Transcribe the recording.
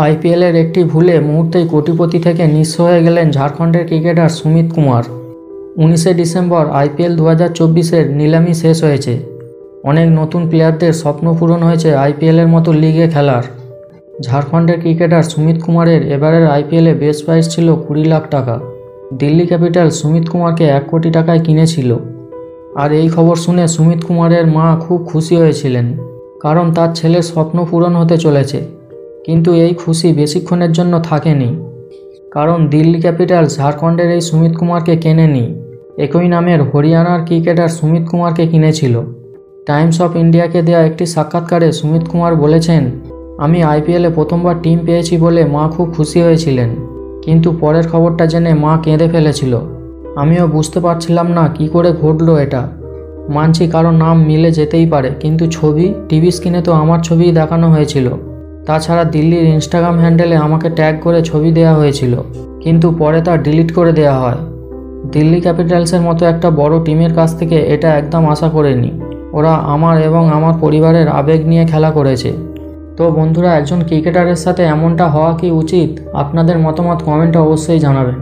আইপিএলের একটি ভুলে মুহূর্তেই কোটিপতি থেকে নিঃস্ব হয়ে গেলেন ঝাড়খণ্ডের ক্রিকেটার সুমিত কুমার। 19শে ডিসেম্বর আইপিএল 2024-এর নিলামি শেষ হয়েছে। অনেক নতুন প্লেয়ারদের স্বপ্ন পূরণ হয়েছে আইপিএলের মতো লিগে খেলার। ঝাড়খণ্ডের ক্রিকেটার সুমিত কুমারের এবারের আইপিএলে বেস প্রাইস ছিল 20 লাখ টাকা। দিল্লি ক্যাপিটাল সুমিত কুমারকে 1 কোটি টাকায় কিনেছিল। আর এই খবর শুনে সুমিত কুমারের মা খুব খুশি হয়েছিলেন, কারণ তার ছেলের স্বপ্ন পূরণ হতে চলেছে। কিন্তু এই খুশি বেশিক্ষণের জন্য থাকেনি, কারণ দিল্লি ক্যাপিটালস ঝাড়খণ্ডের এই সুমিত কুমারকে কেনেনি, একই নামের হরিয়ানার ক্রিকেটার সুমিত কুমারকে কিনেছিল। টাইমস অফ ইন্ডিয়াকে দেওয়া একটি সাক্ষাৎকারে সুমিত কুমার বলেছেন, আমি আইপিএলে প্রথমবার টিম পেয়েছি বলে মা খুব খুশি হয়েছিলেন, কিন্তু পরের খবরটা জেনে মা কেঁদে ফেলেছিল। আমিও বুঝতে পারছিলাম না কি করে ঘটলো এটা। মানছি কারণ নাম মিলে যেতেই পারে, কিন্তু ছবি, টিভি স্ক্রিনে তো আমার ছবিই দেখানো হয়েছিল। তাছাড়া দিল্লির ইনস্টাগ্রাম হ্যান্ডেলে আমাকে ট্যাগ করে ছবি দেওয়া হয়েছিল, কিন্তু পরে তা ডিলিট করে দেওয়া হয়। দিল্লি ক্যাপিটালসের মতো একটা বড় টিমের কাছ থেকে এটা একদম আশা করিনি। ওরা আমার এবং আমার পরিবারের আবেগ নিয়ে খেলা করেছে। তো বন্ধুরা, একজন ক্রিকেটারের সাথে এমনটা হওয়া কি উচিত? আপনাদের মতামত কমেন্টে অবশ্যই জানাবেন।